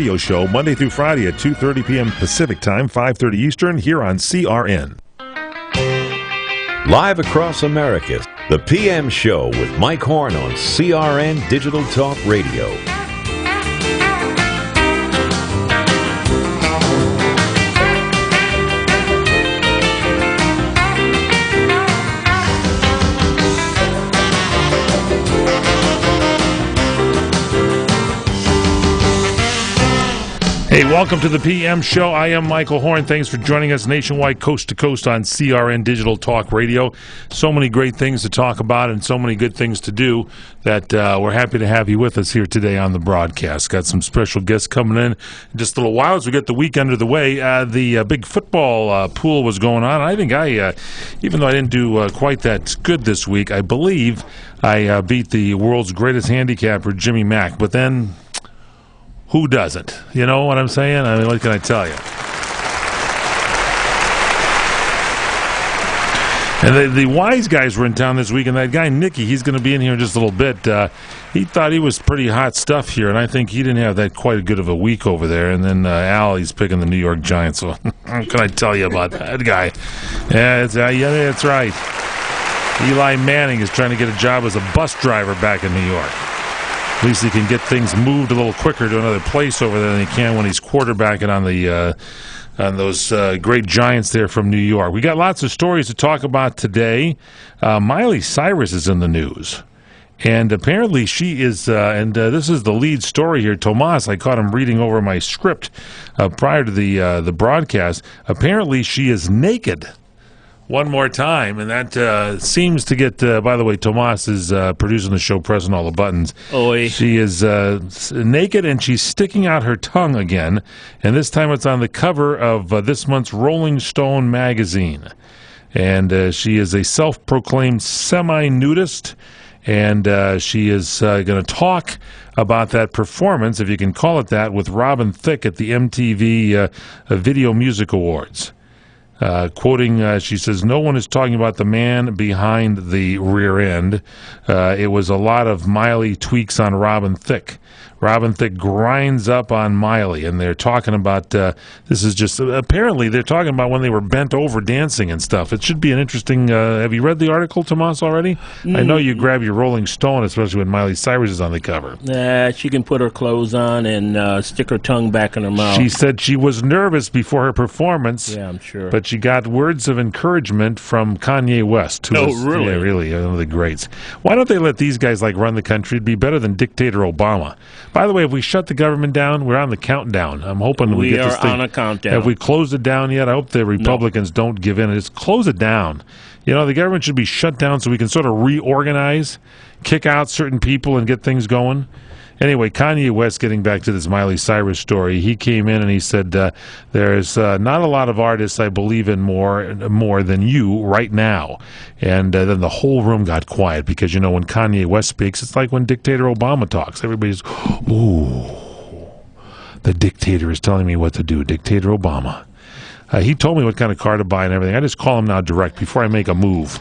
radio show Monday through Friday at 2:30 p.m. Pacific Time, 5:30 Eastern, here on CRN. Live across America, the PM Show with Mike Horn on CRN Digital Talk Radio. Hey, welcome to the PM Show. I am Michael Horn. Thanks for joining us nationwide, coast to coast on CRN Digital Talk Radio. So many great things to talk about and so many good things to do that we're happy to have you with us here today on the broadcast. Got some special guests coming in just a little while as we get the week under the way. The big football pool was going on. I think even though I didn't do quite that good this week, I believe I beat the world's greatest handicapper, Jimmy Mack. But then, who doesn't? You know what I'm saying? I mean, what can I tell you? And the wise guys were in town this week, and that guy, Nicky, he's going to be in here in just a little bit. He thought he was pretty hot stuff here, and I think he didn't have that quite good of a week over there. And then Al, he's picking the New York Giants. So what can I tell you about that guy? Yeah, that's right. Eli Manning is trying to get a job as a bus driver back in New York. At least he can get things moved a little quicker to another place over there than he can when he's quarterbacking on those great Giants there from New York. We got lots of stories to talk about today. Miley Cyrus is in the news. And apparently she is, and this is the lead story here. Tomas, I caught him reading over my script prior to the broadcast. Apparently she is naked one more time, and that seems to get, by the way, Tomas is producing the show, pressing all the buttons. Oy. She is naked, and she's sticking out her tongue again, and this time it's on the cover of this month's Rolling Stone magazine. And she is a self-proclaimed semi-nudist, and she is going to talk about that performance, if you can call it that, with Robin Thicke at the MTV Video Music Awards. Quoting, she says, "No one is talking about the man behind the rear end. It was a lot of Miley tweaks on Robin Thicke. Robin Thicke grinds up on Miley," and they're talking about, this is just, apparently they're talking about when they were bent over dancing and stuff. It should be an interesting, have you read the article, Tomas, already? I know you grab your Rolling Stone, especially when Miley Cyrus is on the cover. She can put her clothes on and stick her tongue back in her mouth. She said she was nervous before her performance. Yeah, I'm sure. But she got words of encouragement from Kanye West. Really? Yeah, really, one of the greats. Why don't they let these guys run the country? It'd be better than dictator Obama. By the way, if we shut the government down, we're on the countdown. I'm hoping we get this thing. We are on a countdown. Have we closed it down yet? I hope the Republicans don't give in. Just close it down. You know, the government should be shut down so we can sort of reorganize, kick out certain people and get things going. Anyway, Kanye West, getting back to this Miley Cyrus story, he came in and he said, there's not a lot of artists I believe in more than you right now. And then the whole room got quiet because, you know, when Kanye West speaks, it's like when dictator Obama talks. Everybody's, ooh, the dictator is telling me what to do, dictator Obama. He told me what kind of car to buy and everything. I just call him now direct before I make a move.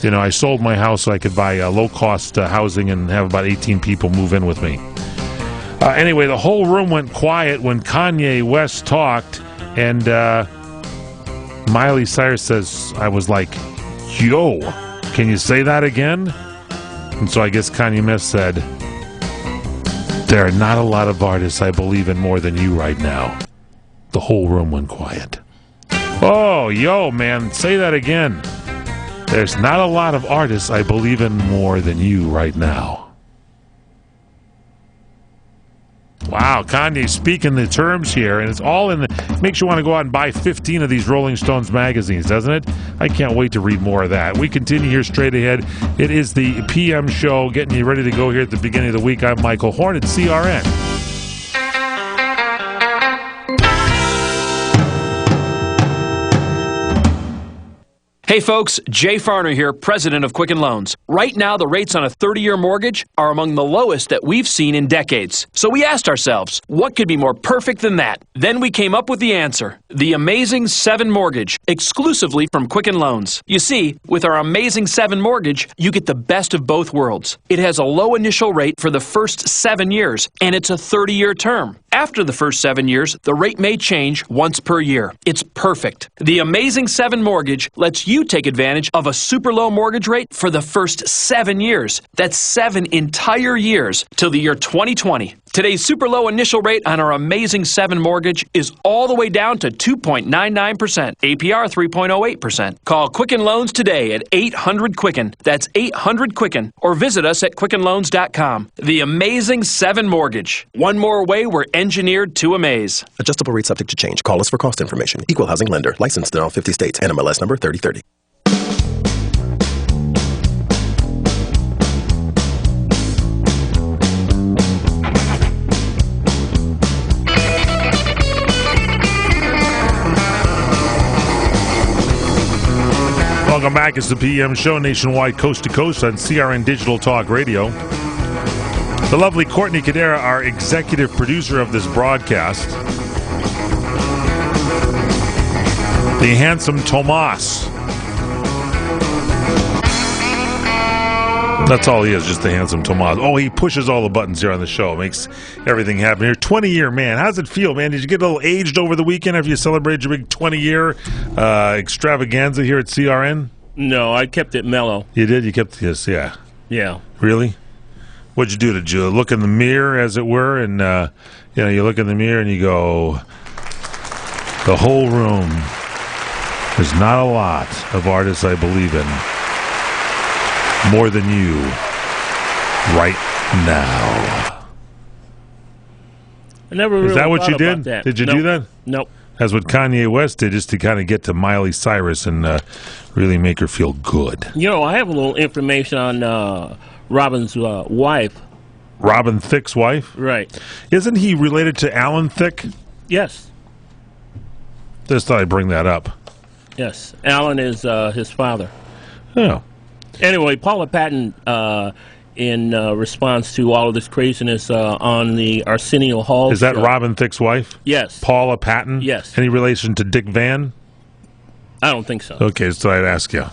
You know, I sold my house so I could buy low-cost housing and have about 18 people move in with me. Anyway, the whole room went quiet when Kanye West talked, and Miley Cyrus says, I was like, yo, can you say that again? And so I guess Kanye West said, there are not a lot of artists I believe in more than you right now. The whole room went quiet. Oh, yo, man, say that again. There's not a lot of artists I believe in more than you right now. Wow, Kanye's speaking the terms here, and it's all in the... Makes you want to go out and buy 15 of these Rolling Stones magazines, doesn't it? I can't wait to read more of that. We continue here straight ahead. It is the PM Show, getting you ready to go here at the beginning of the week. I'm Michael Horn at CRN. Hey folks, Jay Farner here, president of Quicken Loans. Right now, the rates on a 30-year mortgage are among the lowest that we've seen in decades. So we asked ourselves, what could be more perfect than that? Then we came up with the answer, the Amazing 7 Mortgage, exclusively from Quicken Loans. You see, with our Amazing 7 Mortgage, you get the best of both worlds. It has a low initial rate for the first 7 years, and it's a 30-year term. After the first 7 years, the rate may change once per year. It's perfect. The Amazing 7 Mortgage lets you take advantage of a super low mortgage rate for the first 7 years. That's 7 entire years till the year 2020. Today's super low initial rate on our Amazing 7 Mortgage is all the way down to 2.99%, APR 3.08%. Call Quicken Loans today at 800-QUICKEN. That's 800-QUICKEN. Or visit us at QuickenLoans.com. The Amazing 7 Mortgage. One more way we're engineered to amaze. Adjustable rate subject to change. Call us for cost information. Equal housing lender. Licensed in all 50 states. NMLS number 3030. Welcome back. It's the PM show nationwide, coast to coast on CRN Digital Talk Radio. The lovely Courtney Cadera, our executive producer of this broadcast. The handsome Tomas. That's all he is, just the handsome Tomas. Oh, he pushes all the buttons here on the show. Makes everything happen here. 20-year man. How's it feel, man? Did you get a little aged over the weekend after you celebrated your big 20-year extravaganza here at CRN? No, I kept it mellow. You did? You kept this, yeah. Yeah. Really? What'd you do? Did you look in the mirror, as it were, and you look in the mirror and you go, the whole room, there's not a lot of artists I believe in more than you right now. I never really Is that what thought you about did? that. Did you Nope. do that? Nope. That's what Kanye West did, just to kind of get to Miley Cyrus and really make her feel good. You know, I have a little information on Robin's wife. Robin Thicke's wife? Right. Isn't he related to Alan Thicke? Yes. Just thought I'd bring that up. Yes. Alan is his father. Oh. Anyway, Paula Patton, in response to all of this craziness on the Arsenio Hall Is that show. Robin Thicke's wife? Yes. Paula Patton? Yes. Any relation to Dick Van? I don't think so. Okay, so I'd ask you.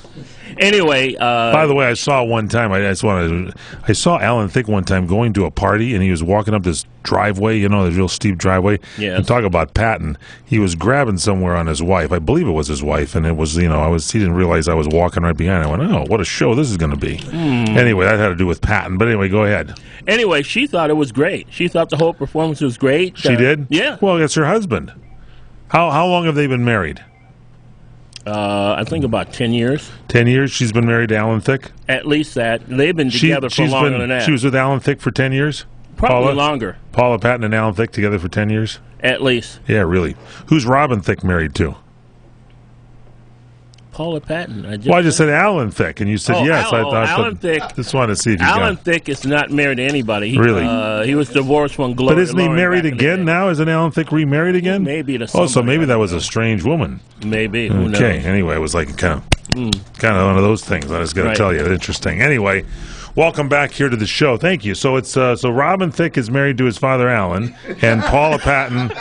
Anyway, by the way, I saw one time. I saw Alan Thicke one time going to a party, and he was walking up this driveway. The real steep driveway. Yes. And talk about Patton. He was grabbing somewhere on his wife. I believe it was his wife, and it was he didn't realize I was walking right behind. I went, oh, what a show this is going to be. Anyway, that had to do with Patton. But anyway, go ahead. Anyway, she thought it was great. She thought the whole performance was great. She did? Yeah. Well, it's her husband. How long have they been married? I think about 10 years. 10 years she's been married to Alan Thicke? At least that. They've been together for longer than that. She was with Alan Thicke for 10 years? Probably longer. Paula Patton and Alan Thicke together for 10 years? At least. Yeah, really. Who's Robin Thicke married to? Paula Patton. I just said Alan Thicke, and you said yes. Alan Thicke. Just wanted to see if you Alan got Thicke is not married to anybody. Really? He was divorced from Gloria. But isn't he Loring married back in the again day. now? Isn't Alan Thicke remarried again? Maybe to Oh, so somebody, maybe I that don't was know. a strange woman. Maybe. Who knows? Okay. Anyway, it was like kind of one of those things. I just got to Right. tell you, interesting. Anyway, welcome back here to the show. Thank you. So it's so Robin Thicke is married to his father Alan, and Paula Patton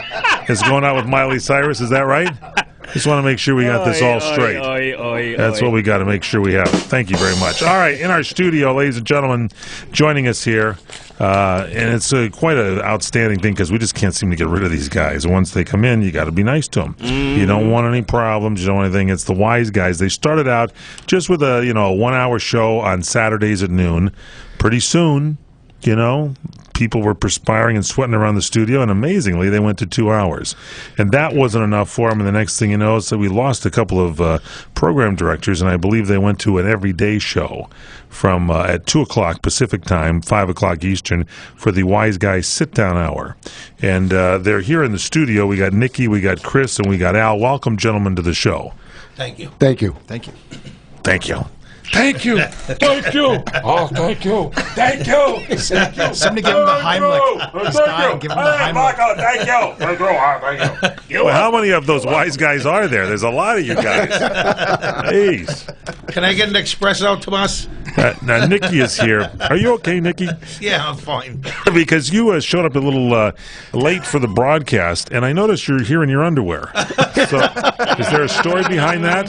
is going out with Miley Cyrus. Is that right? Just want to make sure we got this all straight. That's what we got to make sure we have. Thank you very much. All right, in our studio, ladies and gentlemen, joining us here, and it's quite an outstanding thing because we just can't seem to get rid of these guys. Once they come in, you got to be nice to them. You don't want any problems. You don't want anything. It's the wise guys. They started out just with a 1 hour show on Saturdays at noon. Pretty soon, people were perspiring and sweating around the studio, and amazingly, they went to 2 hours. And that wasn't enough for them, and the next thing you know, so we lost a couple of program directors, and I believe they went to an everyday show from at 2 o'clock Pacific time, 5 o'clock Eastern, for the Wise Guys Sit-Down Hour. And they're here in the studio. We got Nikki, we got Chris, and we got Al. Welcome, gentlemen, to the show. Thank you. Thank you. Thank you. Thank you. Thank you. Thank you. Oh, thank you. Thank you. Somebody give him the Heimlich. He's dying. Give him the Heimlich. Thank you. Thank you. Well, how many of those wise guys are there? There's a lot of you guys. Jeez. Can I get an espresso, Tomas? Now, Nikki is here. Are you okay, Nikki? Yeah, I'm fine. Because you showed up a little late for the broadcast, and I noticed you're here in your underwear. So, is there a story behind that?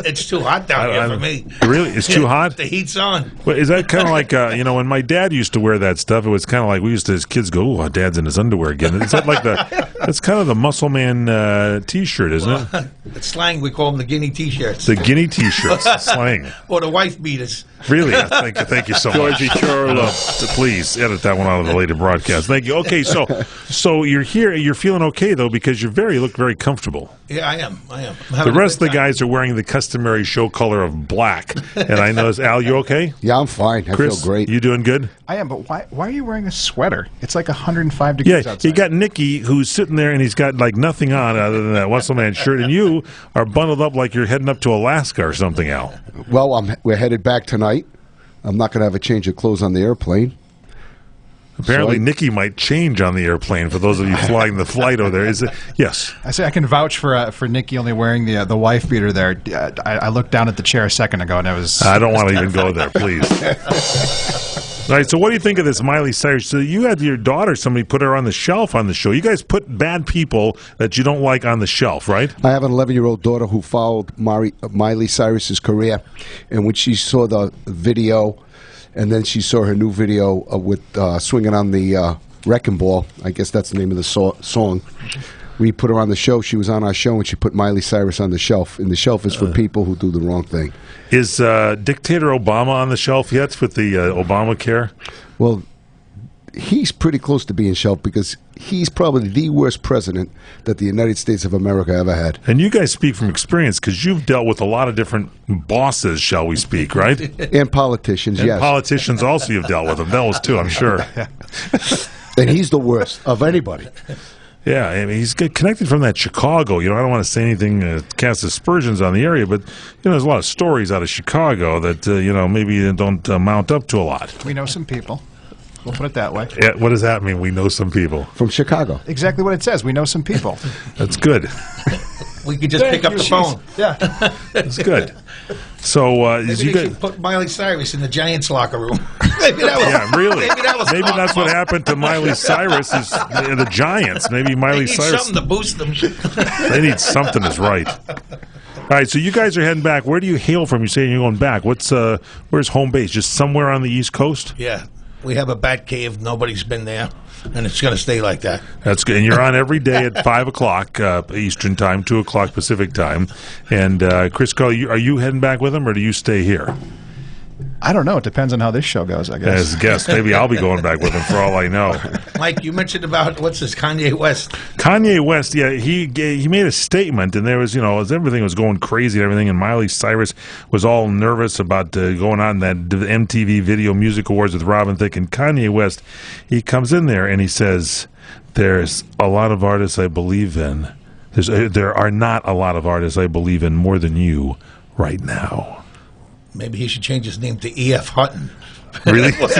It's too hot down here for me. Really? It's too hot? The heat's on. Well, is that kind of like, when my dad used to wear that stuff, it was kind of like we used to, as kids, go, "Oh, Dad's in his underwear again." Is that like that's kind of the muscle man T-shirt, isn't it? It's slang, we call them the guinea T-shirts. The guinea T-shirts, slang. Or the wife beaters. Really? Thank you so much. Georgie Churlo. Please edit that one out of the later broadcast. Thank you. Okay, so you're here. You're feeling okay though because you look very comfortable. Yeah, I am. The rest of the guys are wearing the customary show color of black, and I notice. Al, you okay? Yeah, I'm fine. I Chris, feel great. You doing good? I am, but why are you wearing a sweater? It's like 105 degrees outside. You got Nicky who's sitting there and he's got like nothing on other than that muscle man shirt, and you are bundled up like you're heading up to Alaska or something, Al. Well, we're headed back tonight. I'm not going to have a change of clothes on the airplane. Apparently, Nikki might change on the airplane. For those of you flying the flight over there, is it? Yes. I say I can vouch for Nikki only wearing the wife beater there. I looked down at the chair a second ago and it was. I don't want to even go there, please. All right. So, what do you think of this Miley Cyrus? So, you had your daughter. Somebody put her on the shelf on the show. You guys put bad people that you don't like on the shelf, right? I have an 11-year-old daughter who followed Miley Cyrus's career, and when she saw the video. And then she saw her new video with swinging on the wrecking ball. I guess that's the name of the song. We put her on the show. She was on our show, and she put Miley Cyrus on the shelf. And the shelf is for people who do the wrong thing. Is Dictator Obama on the shelf yet with the Obamacare? Well, he's pretty close to being shelved because he's probably the worst president that the United States of America ever had. And you guys speak from experience because you've dealt with a lot of different bosses, shall we speak, right? And politicians, yes. And politicians also you've dealt with them. Those too, I'm sure. And he's the worst of anybody. Yeah, I mean, he's connected from that Chicago. I don't want to say anything, cast aspersions on the area, but, there's a lot of stories out of Chicago that, maybe don't mount up to a lot. We know some people. We'll put it that way. Yeah, what does that mean? We know some people from Chicago. Exactly what it says. We know some people. That's good. We could just pick up the phone. Yeah, that's good. So, maybe you should put Miley Cyrus in the Giants locker room. Maybe that was. Yeah, really. Maybe that's what happened to Miley Cyrus. Is the Giants? Maybe Miley Cyrus. They need something to boost them. They need something. Is right. All right, so you guys are heading back. Where do you hail from? You're saying you're going back. Where's home base? Just somewhere on the East Coast? Yeah. We have a bat cave. Nobody's been there, and it's going to stay like that. That's good. And you're on every day at 5 o'clock Eastern Time, 2 o'clock Pacific Time. And Chris Cole, are you heading back with him, or do you stay here? I don't know. It depends on how this show goes, I guess. As a guest, maybe I'll be going back with him for all I know. Mike, you mentioned about, Kanye West. Kanye West, yeah, he made a statement, and there was, as everything was going crazy and everything, and Miley Cyrus was all nervous about going on that MTV Video Music Awards with Robin Thicke, and Kanye West, he comes in there and he says, there's a lot of artists I believe in. There are not a lot of artists I believe in more than you right now. Maybe he should change his name to E.F. Hutton. Really? Not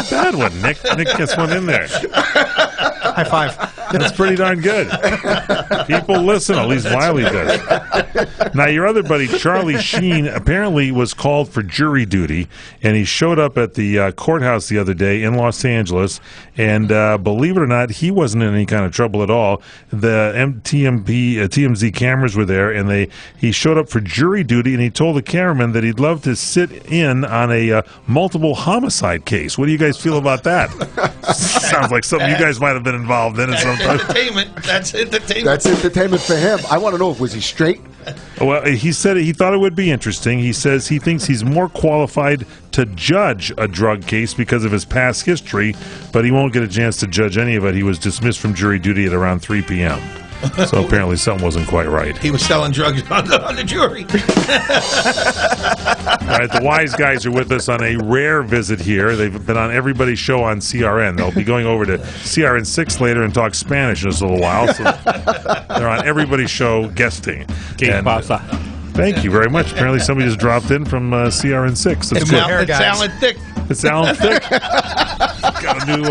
a bad one. Nick gets one in there. High five. That's pretty darn good. People listen, at least Miley does. Now, your other buddy, Charlie Sheen, apparently was called for jury duty, and he showed up at the courthouse the other day in Los Angeles, and believe it or not, he wasn't in any kind of trouble at all. The TMZ cameras were there, and he showed up for jury duty, and he told the cameraman that he'd love to sit in on a multiple homicide case. What do you guys feel about that? Sounds like something you guys might have been involved in at some time. Entertainment. That's entertainment. That's entertainment for him. I want to know, was he straight? Well, he said he thought it would be interesting. He says he thinks he's more qualified to judge a drug case because of his past history, but he won't get a chance to judge any of it. He was dismissed from jury duty at around 3 p.m. So apparently something wasn't quite right. He was selling drugs on the jury. All right, the wise guys are with us on a rare visit here. They've been on everybody's show on CRN. They'll be going over to CRN 6 later and talk Spanish in just a little while. So they're on everybody's show guesting. ¿Qué pasa? Thank you very much. Apparently somebody just dropped in from CRN6. It's Alan Thick. It's Alan Thick. Got a new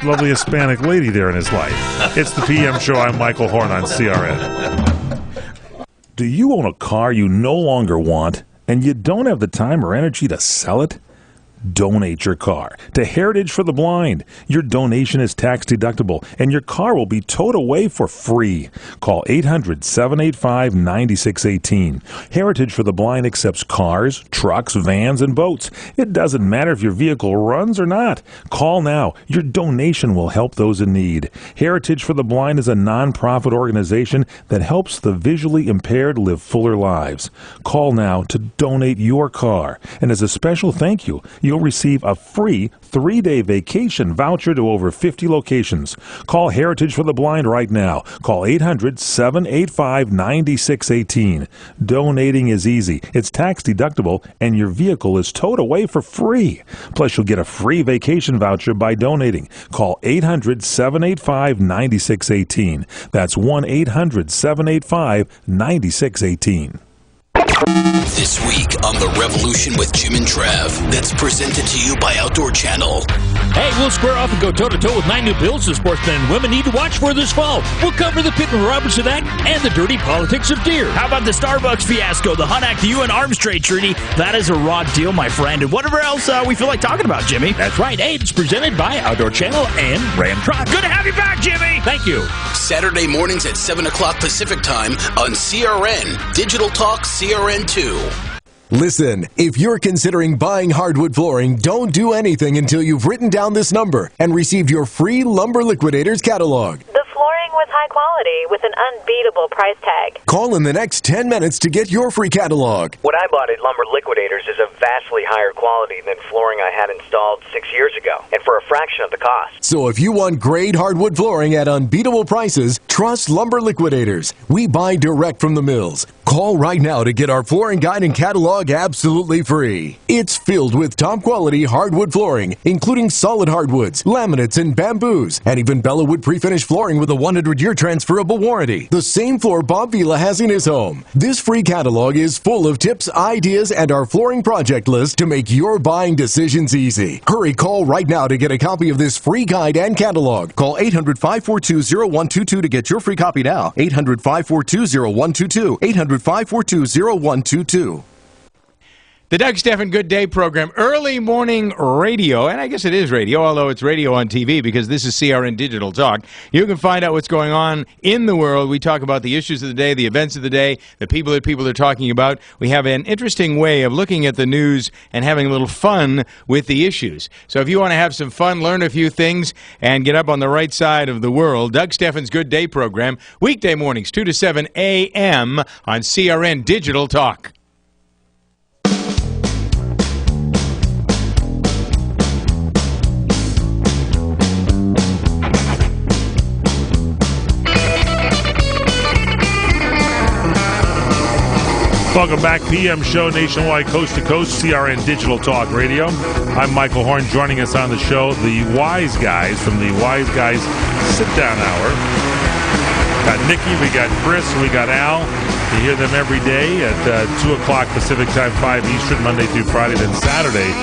lovely Hispanic lady there in his life. It's the PM Show. I'm Michael Horn on CRN. Do you own a car you no longer want and you don't have the time or energy to sell it? Donate your car to Heritage for the Blind. Your donation is tax deductible, and your car will be towed away for free. Call 800-785-9618. Heritage for the Blind accepts cars, trucks, vans, and boats. It doesn't matter if your vehicle runs or not. Call now. Your donation will help those in need. Heritage for the Blind is a non-profit organization that helps the visually impaired live fuller lives. Call now to donate your car. And as a special thank you, you'll receive a free 3-day vacation voucher to over 50 locations. Call Heritage for the Blind right now. Call 800-785-9618. Donating is easy. It's tax deductible, and your vehicle is towed away for free. Plus, you'll get a free vacation voucher by donating. Call 800-785-9618. That's 1-800-785-9618. This week on The Revolution with Jim and Trav, that's presented to you by Outdoor Channel. Hey, we'll square off and go toe-to-toe with 9 new bills the sportsmen and women need to watch for this fall. We'll cover the Pittman-Robertson Act and the dirty politics of deer. How about the Starbucks fiasco, the Hunt Act, the UN Arms Trade Treaty? That is a raw deal, my friend. And whatever else we feel like talking about, Jimmy. That's right. Hey, it's presented by Outdoor Channel and Ram Truck. Good to have you back, Jimmy. Thank you. Saturday mornings at 7 o'clock Pacific Time on CRN. Digital Talk CRN2. Listen, if you're considering buying hardwood flooring, don't do anything until you've written down this number and received your free Lumber Liquidators catalog. The flooring was high quality with an unbeatable price tag. Call in the next 10 minutes to get your free catalog. What I bought at Lumber Liquidators is a vastly higher quality than flooring I had installed 6 years ago, and for a fraction of the cost. So if you want great hardwood flooring at unbeatable prices, trust Lumber Liquidators. We buy direct from the mills. Call right now to get our flooring guide and catalog absolutely free. It's filled with top quality hardwood flooring, including solid hardwoods, laminates, and bamboos, and even Bellawood pre-finished flooring with a 100-year transferable warranty. The same floor Bob Vila has in his home. This free catalog is full of tips, ideas, and our flooring project list to make your buying decisions easy. Hurry, call right now to get a copy of this free guide and catalog. Call 800-542-0122 to get your free copy now. 800-542-0122. 800-542-0122. The Doug Stephan Good Day program, early morning radio, and I guess it is radio, although it's radio on TV because this is CRN Digital Talk. You can find out what's going on in the world. We talk about the issues of the day, the events of the day, the people that people are talking about. We have an interesting way of looking at the news and having a little fun with the issues. So if you want to have some fun, learn a few things, and get up on the right side of the world, Doug Stephan's Good Day program, weekday mornings, 2 to 7 a.m. on CRN Digital Talk. Welcome back, PM Show, nationwide, coast to coast, CRN Digital Talk Radio. I'm Michael Horn. Joining us on the show, the Wise Guys from the Wise Guys Sit Down Hour. Got Nikki, we got Chris, we got Al. You hear them every day at 2 o'clock Pacific Time, 5 Eastern, Monday through Friday. Then Saturday,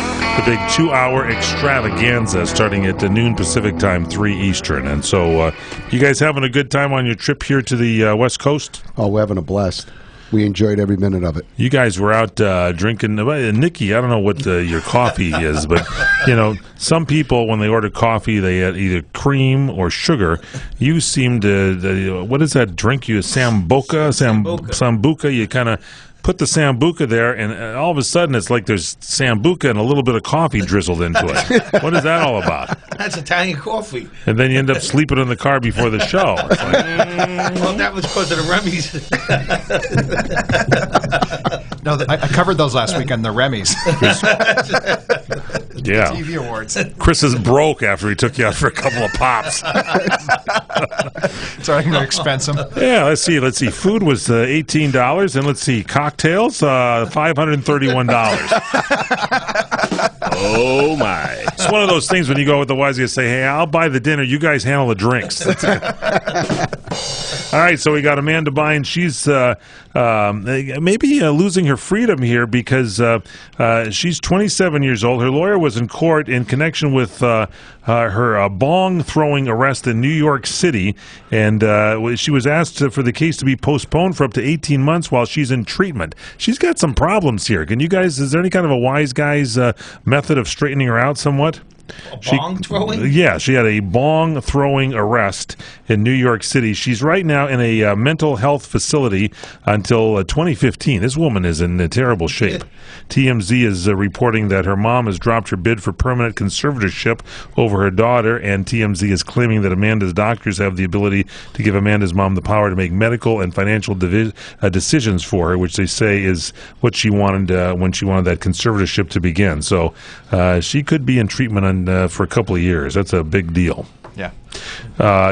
the big 2-hour extravaganza starting at noon Pacific Time, 3 Eastern. And so you guys having a good time on your trip here to the West Coast? Oh, we're having a blast. We enjoyed every minute of it. You guys were out drinking. Nikki, I don't know what your coffee is, but, you know, some people, when they order coffee, they add either cream or sugar. You seem to, what is that drink? You Sambuca? Sambuca. You kind of put the Sambuca there, and all of a sudden it's like there's Sambuca and a little bit of coffee drizzled into it. What is that all about? That's Italian coffee. And then you end up sleeping in the car before the show. It's like, well, that was because of the Remy's. No, I covered those last week on the Remy's. Yeah. TV awards. Chris is broke after he took you out for a couple of pops. So I'm going to expense them. Yeah, let's see. Food was $18, and let's see, cocktails, $531. Oh, my. It's one of those things when you go with the wise guys, say, hey, I'll buy the dinner. You guys handle the drinks. That's it. All right, so we got Amanda Bynes. She's maybe losing her freedom here because she's 27 years old. Her lawyer was in court in connection with her bong-throwing arrest in New York City, and she was asked for the case to be postponed for up to 18 months while she's in treatment. She's got some problems here. Can you guys, is there any kind of a wise guy's method of straightening her out somewhat? Bong throwing? Yeah, she had a bong throwing arrest in New York City. She's right now in a mental health facility until 2015. This woman is in terrible shape. TMZ is reporting that her mom has dropped her bid for permanent conservatorship over her daughter, and TMZ is claiming that Amanda's doctors have the ability to give Amanda's mom the power to make medical and financial decisions for her, which they say is what she wanted when she wanted that conservatorship to begin. So she could be in treatment for a couple of years. That's a big deal. Yeah.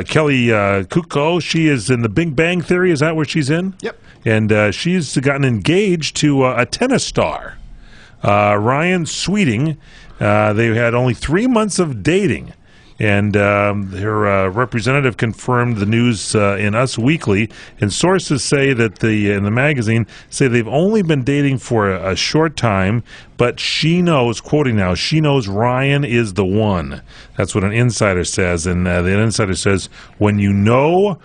Kelly Kuko, she is in the Big Bang Theory. Is that where she's in? Yep. And she's gotten engaged to a tennis star, Ryan Sweeting. They had only 3 months of dating. And her representative confirmed the news in Us Weekly, and sources say that in the magazine say they've only been dating for a short time, but she knows, quoting now, she knows Ryan is the one. That's what an insider says, and the insider says, when you know,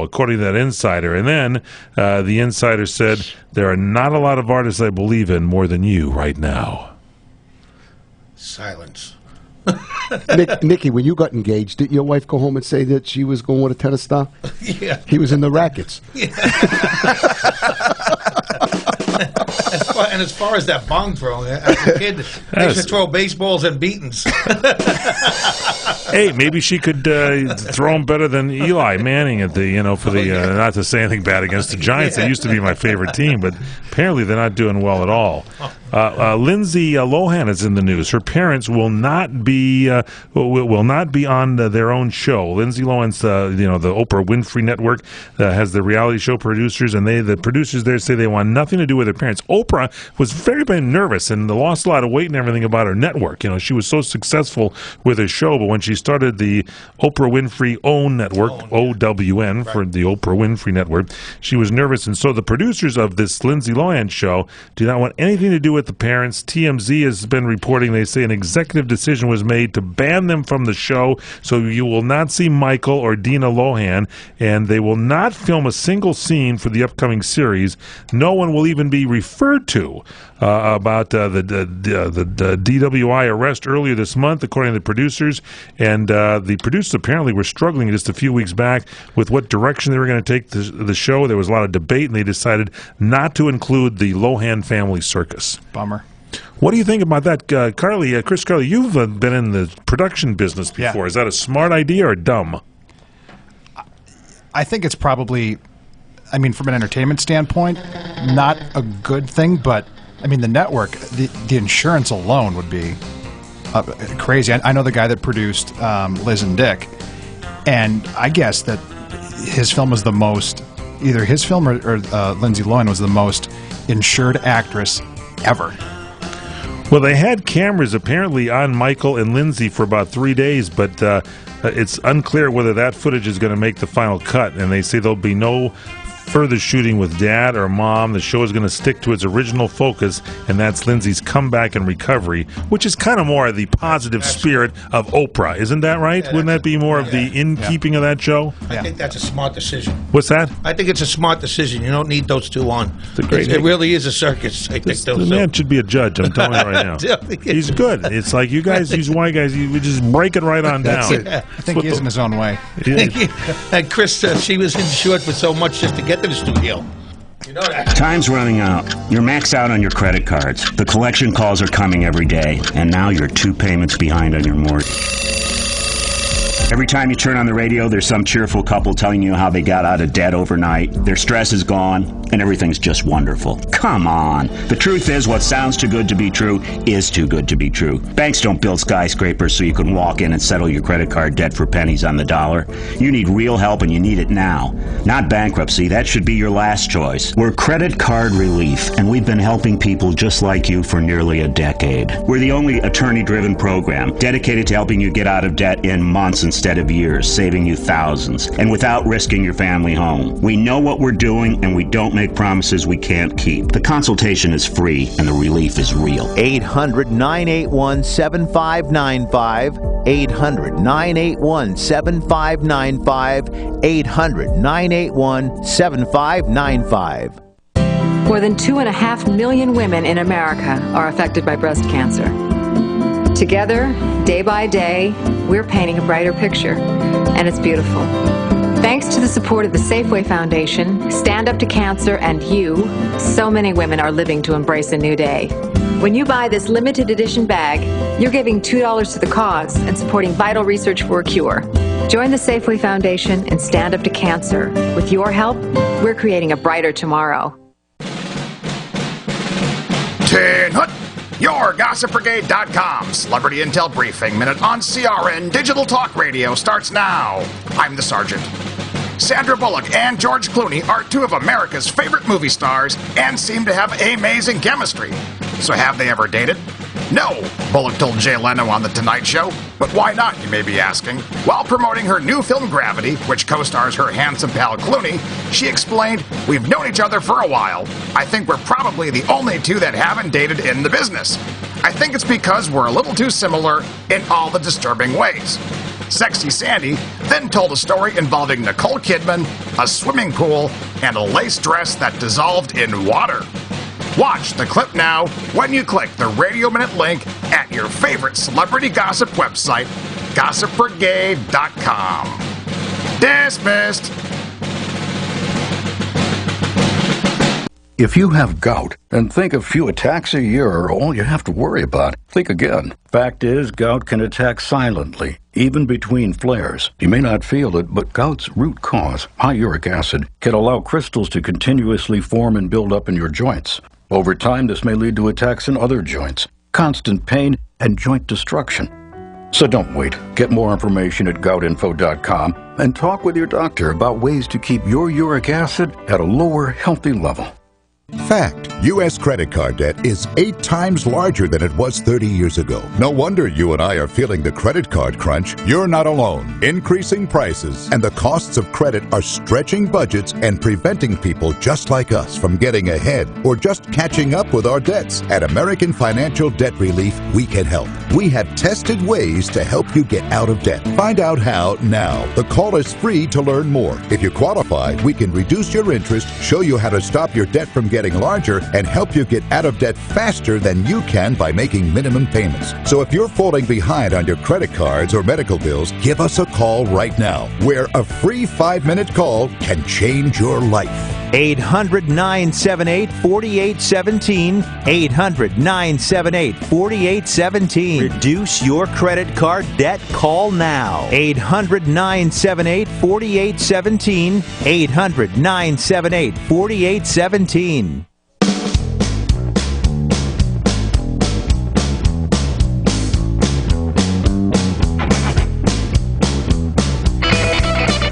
according to that insider. And then the insider said, there are not a lot of artists I believe in more than you right now. Silence. Nikki, when you got engaged, did your wife go home and say that she was going with a tennis star? Yeah. He was in the rackets. Yeah. And as far as that bong throwing, as a kid, I used to throw baseballs and beatings. Hey, maybe she could throw them better than Eli Manning at the, for the, not to say anything bad against the Giants. They used to be my favorite team, but apparently they're not doing well at all. Lindsay Lohan is in the news. Her parents will not be on their own show. Lindsay Lohan's, the Oprah Winfrey Network has the reality show producers, and the producers there say they want nothing to do with their parents. Oprah was very nervous and lost a lot of weight and everything about her network. She was so successful with her show, but when she started the Oprah Winfrey Own Network, OWN, for the Oprah Winfrey Network, she was nervous, and so the producers of this Lindsay Lohan show do not want anything to do with the parents. TMZ has been reporting, they say an executive decision was made to ban them from the show, so you will not see Michael or Dina Lohan, and they will not film a single scene for the upcoming series. No one will even be referred to about the DWI arrest earlier this month, according to the producers. And the producers apparently were struggling just a few weeks back with what direction they were going to take the show. There was a lot of debate, and they decided not to include the Lohan family circus. Bummer. What do you think about that, Chris Carly? You've been in the production business before. Yeah. Is that a smart idea or dumb? I think it's probably, from an entertainment standpoint, not a good thing, but the network, the insurance alone would be crazy. I know the guy that produced Liz and Dick, and I guess that his film was the most, either his film or Lindsay Lohan was the most insured actress ever. Well, they had cameras apparently on Michael and Lindsay for about 3 days, but it's unclear whether that footage is going to make the final cut, and they say there'll be no further shooting with Dad or Mom. The show is going to stick to its original focus, and that's Lindsay's comeback and recovery, which is kind of more the positive spirit of Oprah. Isn't that right? Wouldn't that be more of the in-keeping of that show? I think that's a smart decision. What's that? I think it's a smart decision. You don't need those two on. It really is a circus. I think the man should be a judge, I'm telling you right now. He's good. It's like you guys, these white guys, you just break it right on down. I think he is in his own way. And Chris, she was insured for so much just to get to the studio. You know that. Time's running out. You're maxed out on your credit cards. The collection calls are coming every day, and now you're 2 payments behind on your mortgage. Every time you turn on the radio, there's some cheerful couple telling you how they got out of debt overnight. Their stress is gone, and everything's just wonderful. Come on. The truth is, what sounds too good to be true is too good to be true. Banks don't build skyscrapers so you can walk in and settle your credit card debt for pennies on the dollar. You need real help, and you need it now. Not bankruptcy. That should be your last choice. We're Credit Card Relief, and we've been helping people just like you for nearly a decade. We're the only attorney-driven program dedicated to helping you get out of debt in months instead of years, saving you thousands, and without risking your family home. We know what we're doing, and we don't make promises we can't keep. The consultation is free, and the relief is real. 800-981-7595. 800-981-7595. 800-981-7595. More than 2.5 million women in America are affected by breast cancer. Together, day by day, we're painting a brighter picture, and it's beautiful. Thanks to the support of the Safeway Foundation, Stand Up to Cancer, and you, so many women are living to embrace a new day. When you buy this limited edition bag, you're giving $2 to the cause and supporting vital research for a cure. Join the Safeway Foundation and Stand Up to Cancer. With your help, we're creating a brighter tomorrow. Tin Hut, your GossipBrigade.com Celebrity Intel Briefing Minute on CRN Digital Talk Radio starts now. I'm the Sergeant. Sandra Bullock and George Clooney are two of America's favorite movie stars and seem to have amazing chemistry. So have they ever dated? No, Bullock told Jay Leno on The Tonight Show. But why not, you may be asking? While promoting her new film Gravity, which co-stars her handsome pal Clooney, she explained, "We've known each other for a while. I think we're probably the only two that haven't dated in the business. I think it's because we're a little too similar in all the disturbing ways." Sexy Sandy then told a story involving Nicole Kidman, a swimming pool, and a lace dress that dissolved in water. Watch the clip now when you click the Radio Minute link at your favorite celebrity gossip website, GossipBrigade.com. Dismissed. If you have gout and think a few attacks a year are all you have to worry about, think again. Fact is, gout can attack silently, even between flares. You may not feel it, but gout's root cause, high uric acid, can allow crystals to continuously form and build up in your joints. Over time, this may lead to attacks in other joints, constant pain, and joint destruction. So don't wait. Get more information at goutinfo.com and talk with your doctor about ways to keep your uric acid at a lower, healthy level. Fact. U.S. credit card debt is 8 times larger than it was 30 years ago. No wonder you and I are feeling the credit card crunch. You're not alone. Increasing prices and the costs of credit are stretching budgets and preventing people just like us from getting ahead or just catching up with our debts. At American Financial Debt Relief, we can help. We have tested ways to help you get out of debt. Find out how now. The call is free to learn more. If you qualify, we can reduce your interest, show you how to stop your debt from getting larger, and help you get out of debt faster than you can by making minimum payments. So if you're falling behind on your credit cards or medical bills, give us a call right now, where a free 5-minute call can change your life. 800-978-4817. 800-978-4817. Reduce your credit card debt. Call now. 800-978-4817. 800-978-4817.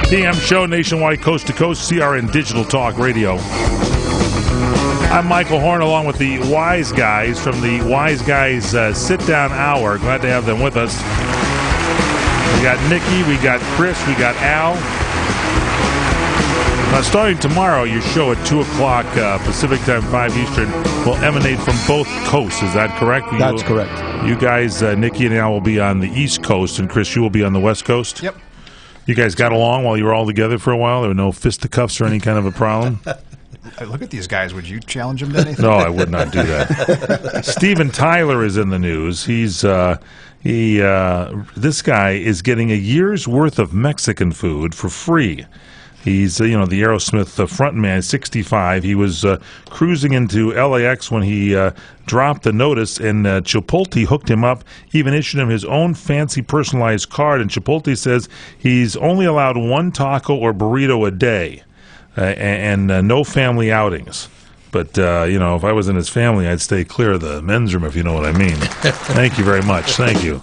PM show nationwide, coast to coast, CRN Digital Talk Radio. I'm Michael Horn, along with the Wise Guys from the Wise Guys Sit Down Hour. Glad to have them with us. We got Nikki, we got Chris, we got Al. Starting tomorrow, your show at 2 o'clock Pacific Time, 5 Eastern, will emanate from both coasts. Is that correct? That's correct. You guys, Nikki and Al, will be on the East Coast, and Chris, you will be on the West Coast? Yep. You guys got along while you were all together for a while? There were no fisticuffs or any kind of a problem? Look at these guys. Would you challenge them to anything? No, I would not do that. Steven Tyler is in the news. This guy is getting a year's worth of Mexican food for free. He's, the Aerosmith frontman, 65. He was cruising into LAX when he dropped the notice, and Chipotle hooked him up, even issued him his own fancy personalized card. And Chipotle says he's only allowed 1 taco or burrito a day. and no family outings. But, if I was in his family, I'd stay clear of the men's room, if you know what I mean. Thank you very much. Thank you.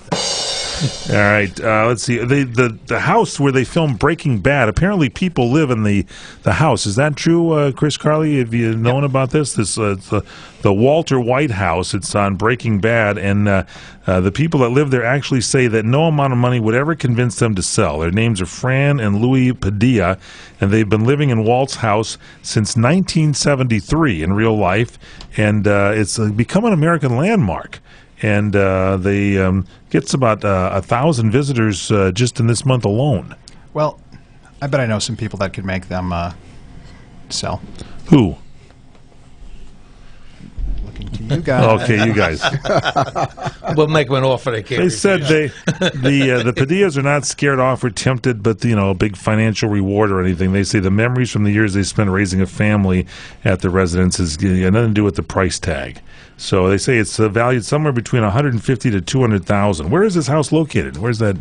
All right, let's see. The house where they filmed Breaking Bad, apparently people live in the house. Is that true, Chris Carley? Have you known about this? The Walter White house. It's on Breaking Bad, and the people that live there actually say that no amount of money would ever convince them to sell. Their names are Fran and Louis Padilla, and they've been living in Walt's house since 1973 in real life, and it's become an American landmark. And they gets about 1,000 visitors just in this month alone. Well, I bet I know some people that could make them sell. Who? Looking to you guys. Okay, you guys. We'll make them an offer they can't. They said the Padillas are not scared off or tempted, but a big financial reward or anything. They say the memories from the years they spent raising a family at the residence has nothing to do with the price tag. So they say it's valued somewhere between $150,000 to $200,000. Where is this house located? Where's that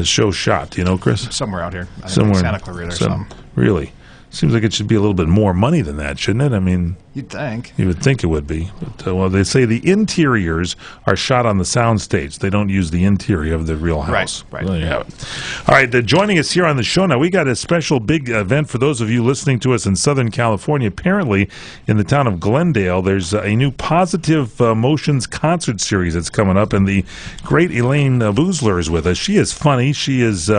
show shot? Do you know, Chris? Somewhere out here. Somewhere Santa Clarita or something. Really? Seems like it should be a little bit more money than that, shouldn't it? I mean, you'd think. You would think it would be. But, well, they say the interiors are shot on the soundstage. They don't use the interior of the real house. Right. There you have it. All right, joining us here on the show now, we got a special big event for those of you listening to us in Southern California. Apparently, in the town of Glendale, there's a new Positive Motions concert series that's coming up, and the great Elaine Vuzler is with us. She is funny. She has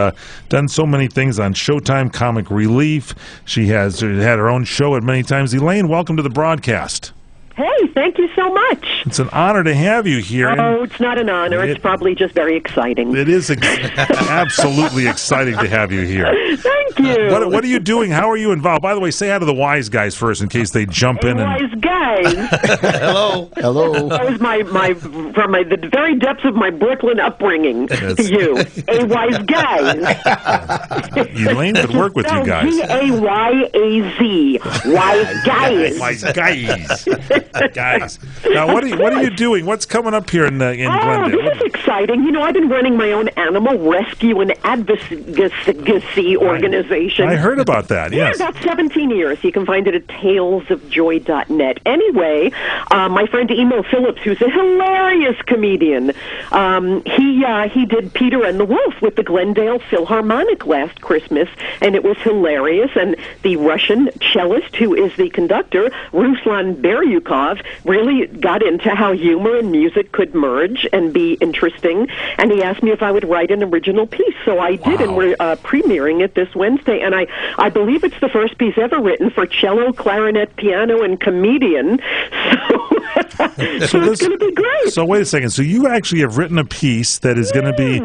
done so many things on Showtime Comic Relief. She has had her own show at many times. Elaine, welcome to the broadcast. Hey, thank you so much. It's an honor to have you here. Oh, it's not an honor. It's probably just very exciting. It is absolutely exciting to have you here. Thank you. What are you doing? How are you involved? By the way, say hi to the wise guys first in case they jump in. Wise guys. Hello. Hello. That was from the very depths of my Brooklyn upbringing to you. A wise guys. Elaine could work with you guys. G-A-Y-A-Z. Wise guys. Wise guys. Guys, now what are you doing? What's coming up here in Glendale? This is exciting. I've been running my own animal rescue and advocacy organization. I heard about that. Yes, about 17 years. You can find it at talesofjoy.net. Anyway, my friend Emo Phillips, who's a hilarious comedian, he did Peter and the Wolf with the Glendale Philharmonic last Christmas, and it was hilarious. And the Russian cellist, who is the conductor, Ruslan Beryukov, really got into how humor and music could merge and be interesting, and he asked me if I would write an original piece, so I did, and we're premiering it this Wednesday, and I believe it's the first piece ever written for cello, clarinet, piano, and comedian, so it's going to be great. So wait a second, so you actually have written a piece that is going to be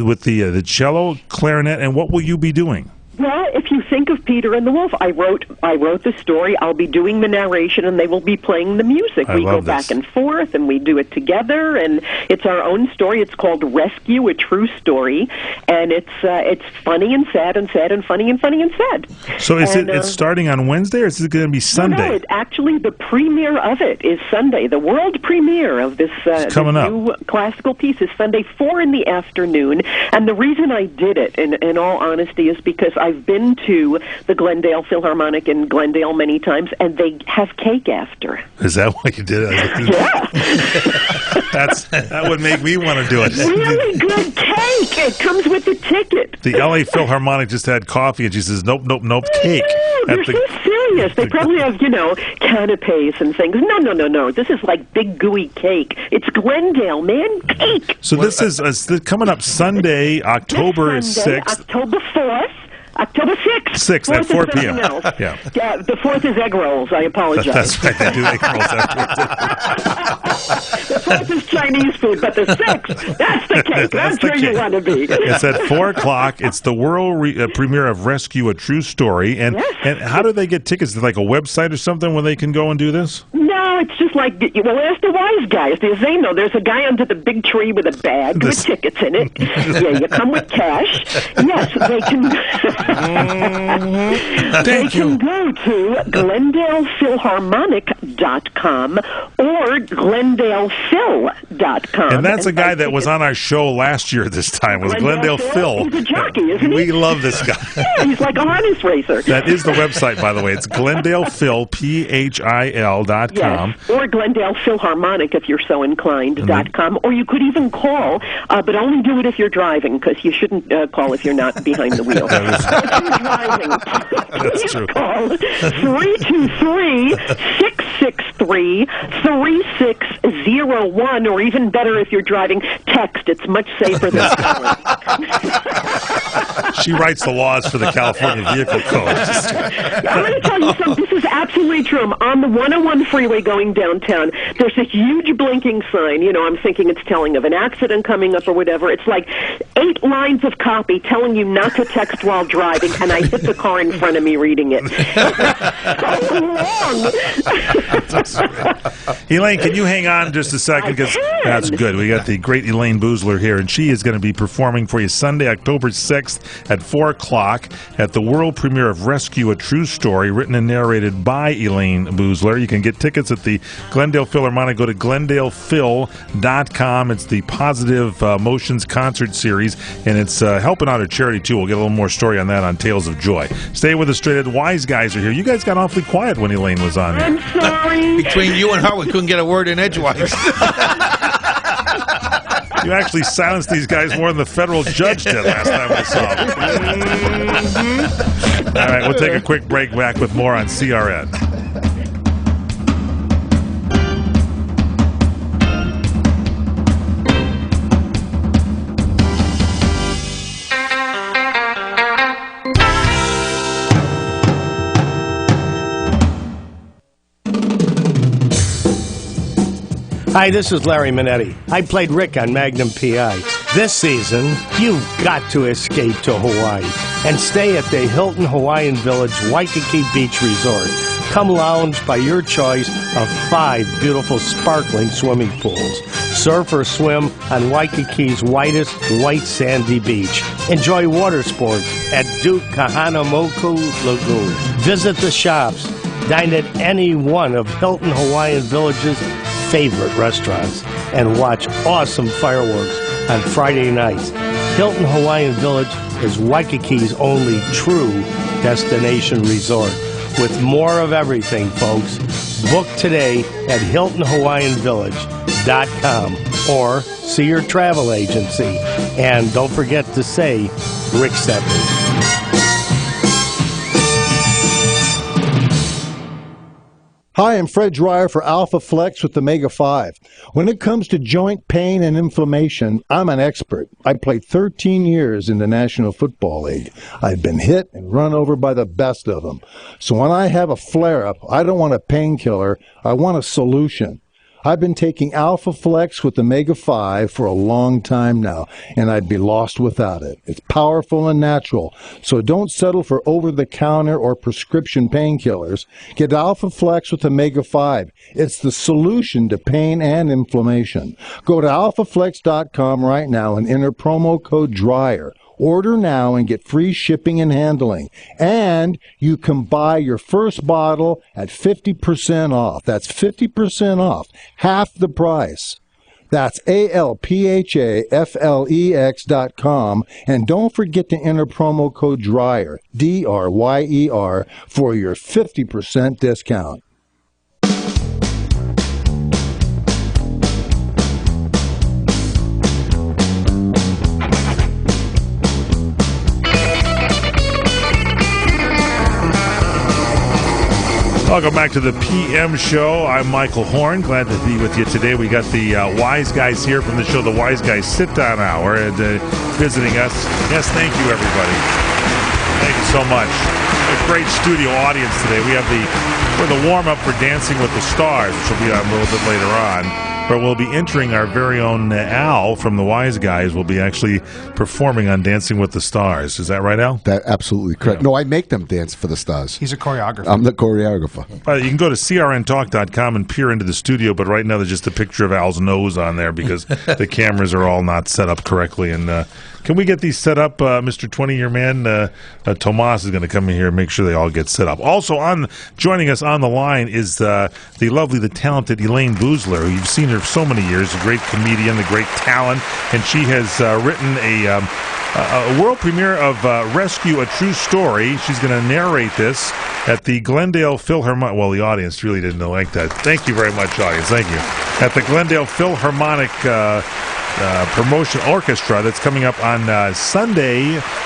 with the cello, clarinet, and what will you be doing? Well, if you think of Peter and the Wolf, I wrote the story. I'll be doing the narration, and they will be playing the music. We go back and forth, and we do it together, and it's our own story. It's called Rescue: A True Story, and it's funny and sad and sad and funny and funny and sad. So it's starting on Wednesday, or is it going to be Sunday? No, actually the premiere of it is Sunday. The world premiere of this new classical piece is Sunday, 4 in the afternoon. And the reason I did it, in all honesty, is because I've been to the Glendale Philharmonic in Glendale many times, and they have cake after. Is that why you did it? Yeah. That would make me want to do it. Really good cake. It comes with the ticket. The L.A. Philharmonic just had coffee, and she says, nope, cake. They're so serious. They probably have, canapes and things. No. This is like big gooey cake. It's Glendale, man. Cake. So this is coming up Sunday, October 6th. October 4th. October 6th. 6th at 4 p.m. Yeah, the 4th is egg rolls. I apologize. That's right. They do egg rolls The 4th is Chinese food, but the 6th, that's the cake. That's where you want to be. It's at 4 o'clock. It's the world premiere of Rescue: A True Story. And how do they get tickets? Is it like a website or something where they can go and do this? No, Well, it's just like, well, ask the wise guys. They know there's a guy under the big tree with a bag with tickets in it. Yeah, you come with cash. Yes, they can. They can go to GlendalePhilharmonic.com or GlendalePhil.com. And that's a guy that was on our show last year this time, was Glendale Phil. He's a jockey, isn't he? We love this guy. Yeah, he's like a harness racer. That is the website, by the way. It's GlendalePhil, PHIL.com. Yes, or Glendale Philharmonic, if you're so inclined.com. Or you could even call, but only do it if you're driving, because you shouldn't call if you're not behind the wheel. If you're driving, that's true. Call 323-663-3601, or even better if you're driving, text. It's much safer than calling. She writes the laws for the California Vehicle Code. I'm going to tell you something. This is absolutely true. I'm on the 101 freeway going downtown. There's a huge blinking sign. You know, I'm thinking it's telling of an accident coming up or whatever. It's like 8 lines of copy telling you not to text while driving, and I hit the car in front of me reading it. So long. Elaine, can you hang on just a second? Because that's good. We got the great Elaine Boozler here, and she is going to be performing for you Sunday, October 6th at 4 o'clock at the world premiere of Rescue, a True Story, written and narrated by Elaine Boozler. You can get tickets at the Glendale Philharmonic. Go to GlendalePhil.com. It's the Positive Motions concert series, and it's helping out a charity, too. We'll get a little more story on that on Tales of Joy. Stay with us straight ahead. Wise guys are here. You guys got awfully quiet when Elaine was on here. I'm sorry. Between you and her, we couldn't get a word in edgewise. You actually silenced these guys more than the federal judge did last time I saw them. All right, we'll take a quick break. Back with more on CRN. Hi, this is Larry Minetti. I played Rick on Magnum P.I. This season, you've got to escape to Hawaii and stay at the Hilton Hawaiian Village Waikiki Beach Resort. Come lounge by your choice of 5 beautiful sparkling swimming pools. Surf or swim on Waikiki's whitest white sandy beach. Enjoy water sports at Duke Kahanamoku Lagoon. Visit the shops. Dine at any one of Hilton Hawaiian Village's favorite restaurants and watch awesome fireworks on Friday nights. Hilton Hawaiian Village is Waikiki's only true destination resort with more of everything, folks. Book today at HiltonHawaiianVillage.com or see your travel agency. And don't forget to say Rick sent me. Hi, I'm Fred Dreyer for Alpha Flex with the Mega 5. When it comes to joint pain and inflammation, I'm an expert. I played 13 years in the National Football League. I've been hit and run over by the best of them. So when I have a flare-up, I don't want a painkiller, I want a solution. I've been taking Alpha Flex with the Mega 5 for a long time now, and I'd be lost without it. It's powerful and natural, so don't settle for over-the-counter or prescription painkillers. Get Alpha Flex with the Mega 5. It's the solution to pain and inflammation. Go to alphaflex.com right now and enter promo code DRYER. Order now and get free shipping and handling. And you can buy your first bottle at 50% off. That's 50% off. Half the price. That's alphaflex.com. And don't forget to enter promo code DRYER, DRYER, for your 50% discount. Welcome back to the PM Show. I'm Michael Horn. Glad to be with you today. We got the Wise Guys here from the show, the Wise Guys Sit-Down Hour, and visiting us. Yes, thank you, everybody. Thank you so much. A great studio audience today. We have the warm-up for Dancing with the Stars, which will be on a little bit later on. where we'll be entering our very own Al from the Wise Guys will be actually performing on Dancing with the Stars. Is that right, Al? That absolutely correct. No, I make them dance for the stars. He's a choreographer. I'm the choreographer. You can go to crntalk.com and peer into the studio, but right now there's just a picture of Al's nose on there because the cameras are all not set up correctly. And can we get these set up, Mr. 20-year man? Tomas is going to come in here and make sure they all get set up. Also, joining us on the line is the lovely, the talented Elaine Boozler. You've seen her for so many years, a great comedian, a great talent, and she has written a world premiere of Rescue, A True Story. She's going to narrate this at the Glendale Philharmonic. Well, the audience really didn't like that. Thank you very much, audience. Thank you. At the Glendale Philharmonic Promotion Orchestra that's coming up on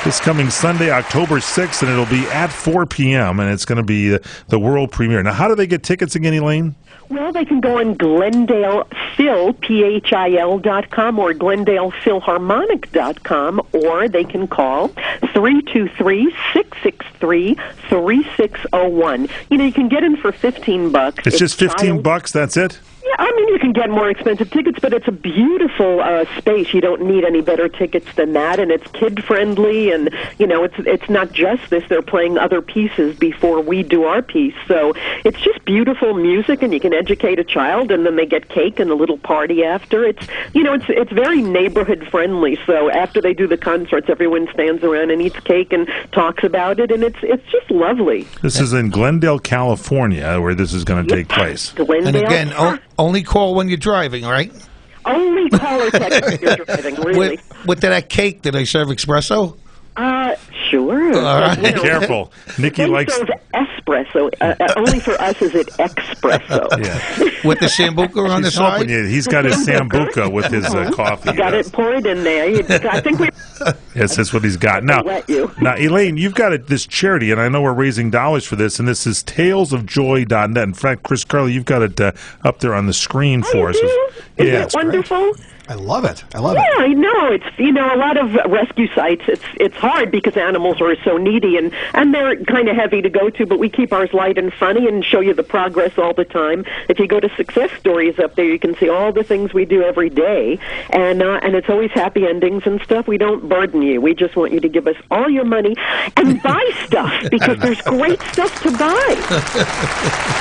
this coming Sunday, October 6th, and it'll be at 4 p.m., and it's going to be the world premiere. Now, how do they get tickets again, Elaine? Well, they can go on GlendalePhil, PHIL.com, or GlendalePhilharmonic.com, or they can call 323-663-3601. You can get in for $15. It's just $15, that's it? Yeah, I mean, you can get more expensive tickets, but it's a beautiful space. You don't need any better tickets than that, and it's kid-friendly, and, it's not just this. They're playing other pieces before we do our piece. So it's just beautiful music, and you can educate a child, and then they get cake and a little party after. It's very neighborhood-friendly, so after they do the concerts, everyone stands around and eats cake and talks about it, and it's just lovely. This is in Glendale, California, where this is going to take place. Glendale. And again, only call when you're driving, right? Only call or text when you're driving, really. With that cake, did they serve espresso? Sure. All right. Be careful. Nikki likes espresso. Only for us is it espresso. Yeah. With the sambuca on the side? He's got his sambuca with his coffee. Got it poured in there. I think we... Yes, that's what he's got. Now, Elaine, you've got this charity, and I know we're raising dollars for this, and this is talesofjoy.net. In fact, Chris Carly, you've got it up there on the screen for us. Isn't it wonderful? I love it. Yeah, I know. It's a lot of rescue sites. It's hard because animals are so needy and they're kind of heavy to go to, but we keep ours light and funny and show you the progress all the time. If you go to Success Stories up there, you can see all the things we do every day, and it's always happy endings and stuff. We don't burden you. We just want you to give us all your money and buy stuff because there's great stuff to buy.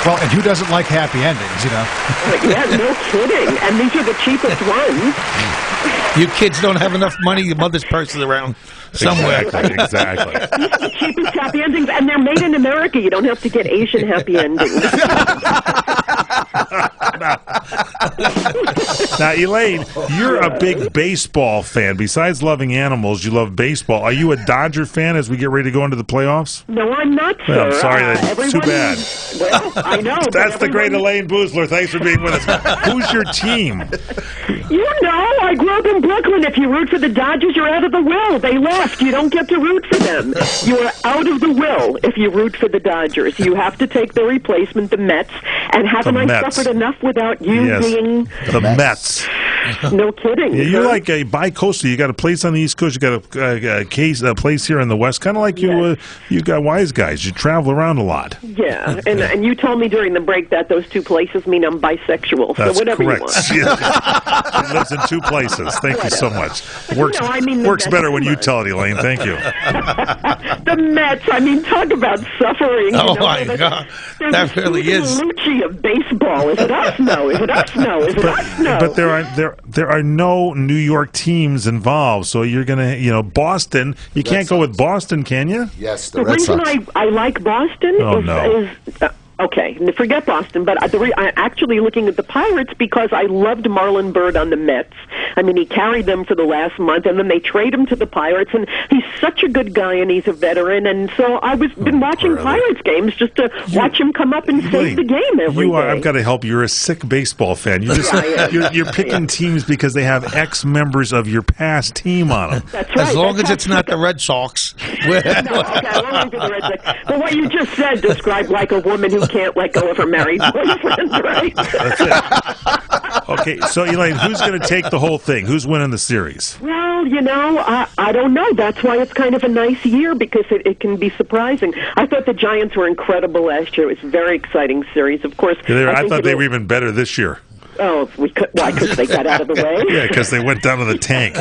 Well, and who doesn't like happy endings, Yeah, no kidding. And these are the cheapest ones. You kids don't have enough money. Your mother's purse is around somewhere. Exactly. These are the cheapest happy endings, and they're made in America. You don't have to get Asian happy endings. Now, Elaine, you're a big baseball fan. Besides loving animals, you love baseball. Are you a Dodger fan as we get ready to go into the playoffs? No, I'm not, sir. Well, I'm sorry, that's too bad. Well, I know. That's the great Elaine Boozler. Thanks for being with us. Who's your team? I grew up in Brooklyn. If you root for the Dodgers, you're out of the will. They left. You don't get to root for them. You are out of the will if you root for the Dodgers. You have to take the replacement, the Mets, and haven't I suffered enough without you being... The Mets. No kidding. Yeah, you're like a bi-coastal. You got a place on the East Coast. You got a place here in the West. Kind of like you got Wise Guys. You travel around a lot. Yeah, and you told me during the break that those two places mean I'm bisexual. That's so whatever correct. You want. She lives in two places. Thank you so much. Works better when you tell it, Elaine. Thank you. The Mets. Talk about suffering. Oh, my God. That really is. Lucci of baseball. Is it us? No. Is it us? No. Is it us? No. But there are no New York teams involved, so you're gonna, Boston. You can't go with Boston, can you? Yes, the reason I like Boston is okay, forget Boston, but I'm actually looking at the Pirates because I loved Marlon Byrd on the Mets. He carried them for the last month, and then they trade him to the Pirates, and he's such a good guy, and he's a veteron, and so I've been watching Pirates games just to watch him come up and save the game every day. I've got to help you. You're a sick baseball fan. You just you're picking teams because they have ex-members of your past team on them. That's right. As long as it's not the Red Sox. No, okay, I won't do the Red Sox. But what you just said described like a woman who can't let go of her married boyfriend, right? That's it. Okay, so Elaine, who's going to take the whole thing? Who's winning the series? Well, I don't know. That's why it's kind of a nice year because it can be surprising. I thought the Giants were incredible last year. It was a very exciting series. Of course, I thought they were even better this year. Oh, we could. Why? Because they got out of the way. Yeah, because they went down to the tank.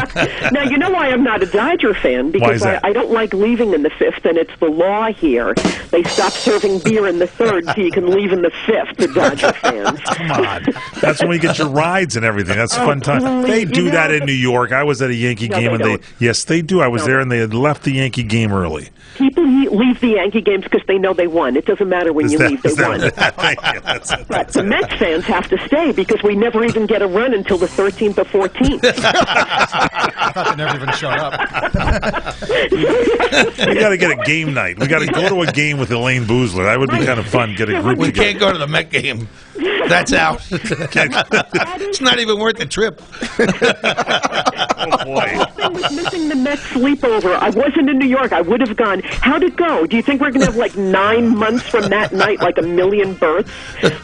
Now you know why I'm not a Dodger fan, Why is because that? I don't like leaving in the fifth, and it's the law here. They stop serving beer in the third, so you can leave in the fifth. The Dodger fans. Come on, that's when you get your rides and everything. That's a fun time. They do that in New York. I was at a Yankee game, and yes, they do. I was there, and they had left the Yankee game early. People leave the Yankee games because they know they won. It doesn't matter when you leave; they won. But the Mets fans have to stay because we never even get a run until the 13th or 14th. I thought they never even showed up. We got to get a game night. We got to go to a game with Elaine Boozler. That would be kind of fun. Get a group. We can't go to the Met game. That's out. It's not even worth the trip. Oh boy! I was missing the Mets sleepover. I wasn't in New York. I would have gone. How'd it go? Do you think we're going to have like 9 months from that night, like 1 million births?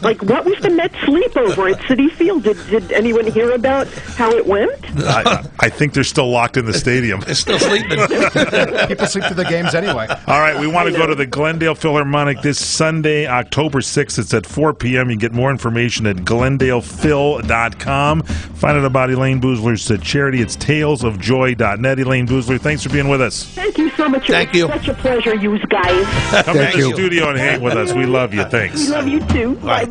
Like, what was the Mets sleepover at Citi Field? Did anyone hear about how it went? I think they're still locked in the stadium. They're still sleeping. People sleep through the games anyway. All right, we want to go to the Glendale Philharmonic this Sunday, October 6th. It's at 4 p.m. You can get more information at glendalephil.com. Find out about Elaine Boozler's charity. It's talesofjoy.net. Elaine Boozler, thanks for being with us. Thank you so much. Thank you. Such a pleasure, you guys. Come in the studio and hang with us. We love you. Thanks. We love you too. Bye.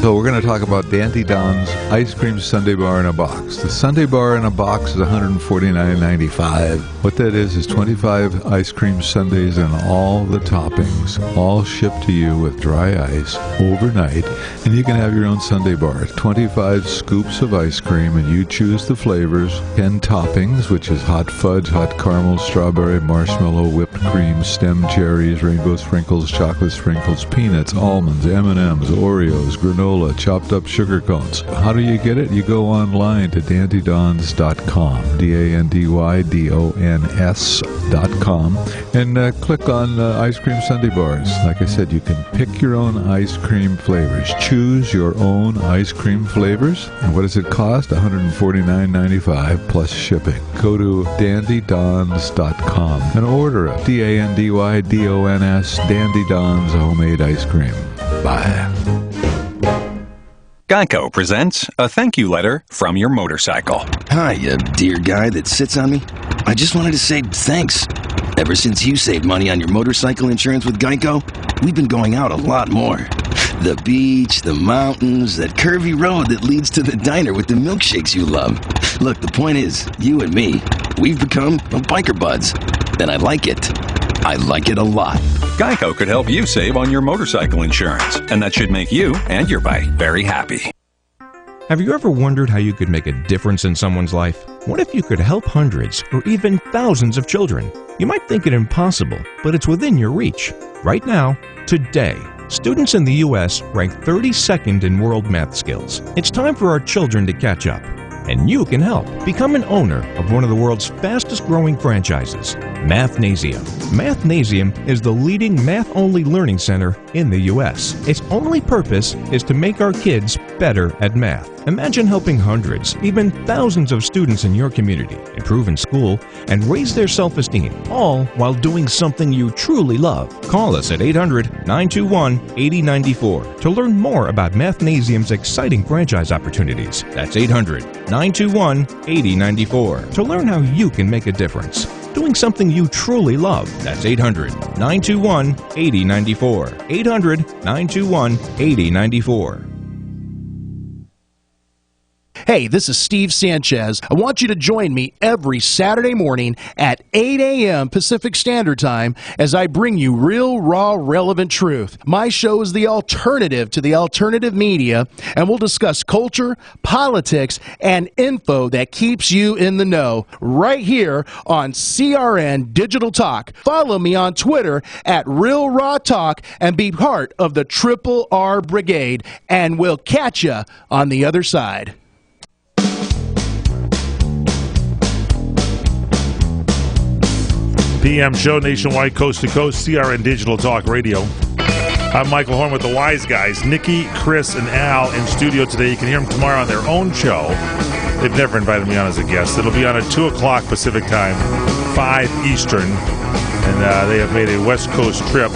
So we're going to talk about Dandy Don's Ice Cream Sundae Bar in a Box. The Sundae Bar in a Box is $149.95. What that is 25 ice cream sundaes and all the toppings, all shipped to you with dry ice overnight, and you can have your own sundae bar. 25 scoops of ice cream, and you choose the flavors. 10 toppings, which is hot fudge, hot caramel, strawberry, marshmallow, whipped cream, stem cherries, rainbow sprinkles, chocolate sprinkles, peanuts, almonds, M&Ms, Oreos, granola, chopped up sugar cones. How do you get it? You go online to dandydons.com, DANDYDONS.com, and click on ice cream sundae bars. Like I said, you can pick your own ice cream flavors. Choose your own ice cream flavors. And what does it cost? $149.95 plus shipping. Go to dandydons.com and order it. DANDYDONS, Dandy Don's homemade ice cream. Bye. Geico presents a thank you letter from your motorcycle. Hi, you dear guy that sits on me. I just wanted to say thanks. Ever since you saved money on your motorcycle insurance with Geico, we've been going out a lot more. The beach, the mountains, that curvy road that leads to the diner with the milkshakes you love. Look, the point is, you and me, we've become biker buds. And I like it. I like it a lot. Geico could help you save on your motorcycle insurance, and that should make you and your bike very happy. Have you ever wondered how you could make a difference in someone's life? What if you could help hundreds or even thousands of children? You might think it impossible, but it's within your reach. Right now, today, students in the U.S. rank 32nd in world math skills. It's time for our children to catch up. And you can help. Become an owner of one of the world's fastest growing franchises, Mathnasium. Mathnasium is the leading math-only learning center in the U.S. Its only purpose is to make our kids better at math. Imagine helping hundreds, even thousands of students in your community improve in school and raise their self-esteem, all while doing something you truly love. Call us at 800-921-8094 to learn more about Mathnasium's exciting franchise opportunities. That's 800-921-8094 to learn how you can make a difference. Doing something you truly love. That's 800-921-8094. 800-921-8094. Hey, this is Steve Sanchez. I want you to join me every Saturday morning at 8 a.m. Pacific Standard Time as I bring you real, raw, relevant truth. My show is the alternative to the alternative media, and we'll discuss culture, politics, and info that keeps you in the know right here on CRN Digital Talk. Follow me on Twitter at Real Raw Talk and be part of the Triple R Brigade, and we'll catch you on the other side. PM show nationwide, coast to coast, CRN Digital Talk Radio. I'm Michael Horn with the Wise Guys. Nikki, Chris, and Al in studio today. You can hear them tomorrow on their own show. They've never invited me on as a guest. It'll be on at 2 o'clock Pacific Time, 5 Eastern. And they have made a West Coast trip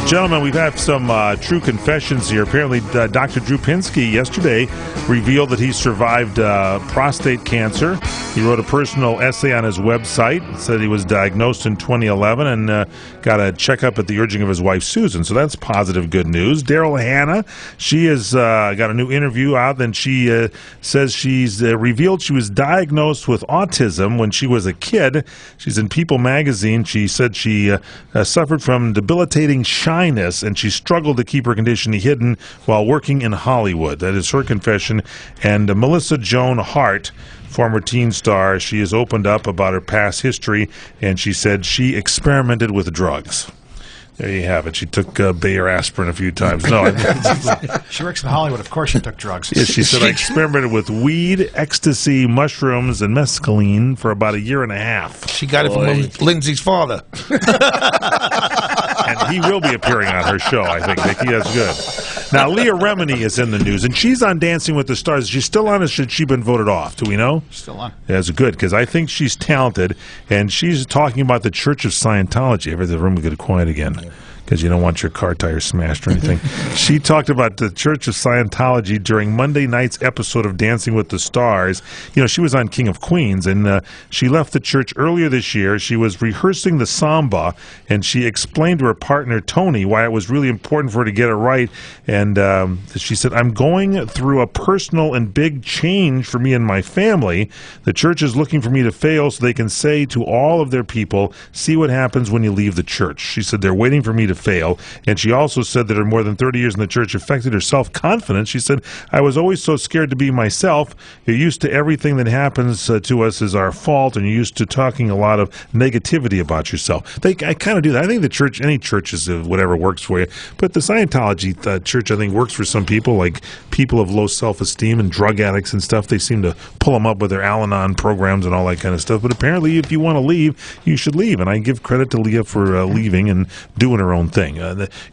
Gentlemen, we've had some true confessions here. Apparently, Dr. Drew Pinsky yesterday revealed that he survived prostate cancer. He wrote a personal essay on his website. It said he was diagnosed in 2011 and got a checkup at the urging of his wife, Susan. So that's positive, good news. Daryl Hannah, she has got a new interview out, and she says she's revealed she was diagnosed with autism when she was a kid. She's in People magazine. She said she suffered from debilitating shyness, and she struggled to keep her condition hidden while working in Hollywood. That is her confession. And Melissa Joan Hart, former teen star, she has opened up about her past history, and she said she experimented with drugs. There you have it. She took Bayer aspirin a few times. No, she works in Hollywood. Of course she took drugs. Yeah, she said, I experimented with weed, ecstasy, mushrooms, and mescaline for about a year and a half. She got it from Lindsay's father. And he will be appearing on her show, I think, Nikki. That's good. Now, Leah Remini is in the news, and she's on Dancing with the Stars. Is she still on, or should she been voted off? Do we know? Still on. That's good, because I think she's talented, and she's talking about the Church of Scientology. Every the room will get quiet again. Because you don't want your car tires smashed or anything. She talked about the Church of Scientology during Monday night's episode of Dancing with the Stars. You know, she was on King of Queens, and she left the church earlier this year. She was rehearsing the samba, and she explained to her partner, Tony, why it was really important for her to get it right. And she said, I'm going through a personal and big change for me and my family. The church is looking for me to fail so they can say to all of their people, see what happens when you leave the church. She said, they're waiting for me to fail. And she also said that her more than 30 years in the church affected her self-confidence. She said, I was always so scared to be myself. You're used to everything that happens to us is our fault, and you're used to talking a lot of negativity about yourself. I kind of do that. I think the church, any church is whatever works for you. But the Scientology church, I think, works for some people, like people of low self-esteem and drug addicts and stuff. They seem to pull them up with their Al-Anon programs and all that kind of stuff. But apparently, if you want to leave, you should leave. And I give credit to Leah for leaving and doing her own thing.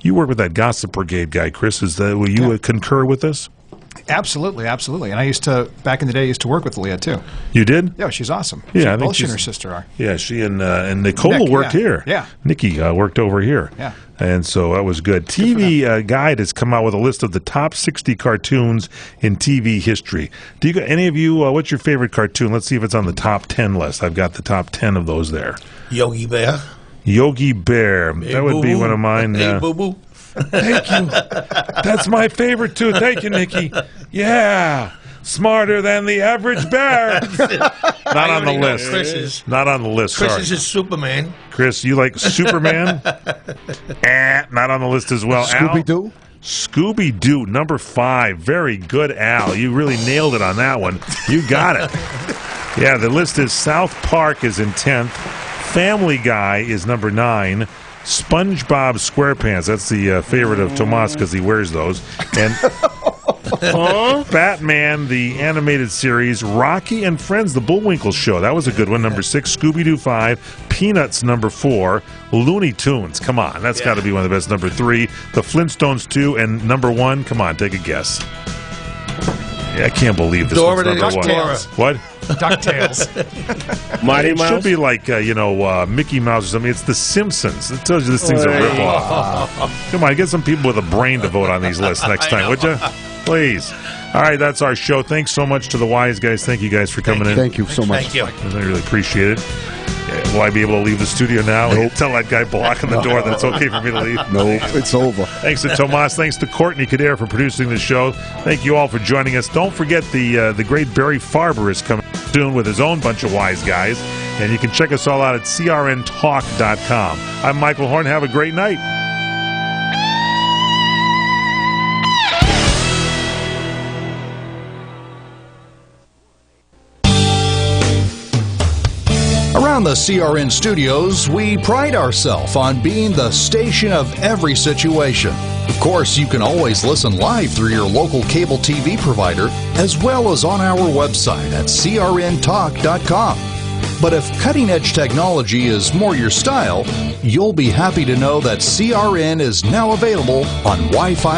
You work with that Gossip Brigade guy, Chris. Will you concur with this? Absolutely, absolutely. And I used to, back in the day, used to work with Leah, too. You did? Yeah, she's awesome. Yeah, both she and her sister are. Yeah, she and Nicole worked here. Yeah. Nikki worked over here. Yeah. And so that was good. TV Guide has come out with a list of the top 60 cartoons in TV history. Do you got any of you, what's your favorite cartoon? Let's see if it's on the top 10 list. I've got the top 10 of those there. Yogi Bear. Yogi Bear. Hey, that would be one of mine. Hey, boo-boo. Thank you. That's my favorite, too. Thank you, Nikki. Yeah. Smarter than the average bear. Not on the list. Chris's. Not on the list. Chris's Sorry. is Superman. Chris, you like Superman? Not on the list as well. Scooby-Doo? Scooby-Doo, number 5. Very good, Al. You really nailed it on that one. You got it. Yeah, the list is South Park is in 10th. Family Guy is number 9. SpongeBob SquarePants, that's the favorite of Tomas because he wears those. And Batman, the animated series. Rocky and Friends, the Bullwinkle Show. That was a good one. Number 6. Scooby-Doo 5. Peanuts, number 4. Looney Tunes, come on. That's got to be one of the best. Number 3. The Flintstones 2. And number 1, come on, take a guess. Yeah, I can't believe this one's number 1. What? DuckTales. Mighty It Mouse? should be like, Mickey Mouse or something. It's The Simpsons. It tells you this thing's a ripoff. Come on, get some people with a brain to vote on these lists next time, would you? Please. All right, that's our show. Thanks so much to the Wise guys. Thank you guys for coming in. Thank you so much. Thank you. I really appreciate it. Will I be able to leave the studio now? Nope. Tell that guy blocking the door that it's okay for me to leave. No, it's over. Thanks to Tomas. Thanks to Courtney Kader for producing the show. Thank you all for joining us. Don't forget the great Barry Farber is coming soon with his own bunch of wise guys. And you can check us all out at crntalk.com. I'm Michael Horn. Have a great night. Around the CRN studios, we pride ourselves on being the station of every situation. Of course, you can always listen live through your local cable TV provider, as well as on our website at crntalk.com. But if cutting-edge technology is more your style, you'll be happy to know that CRN is now available on Wi-Fi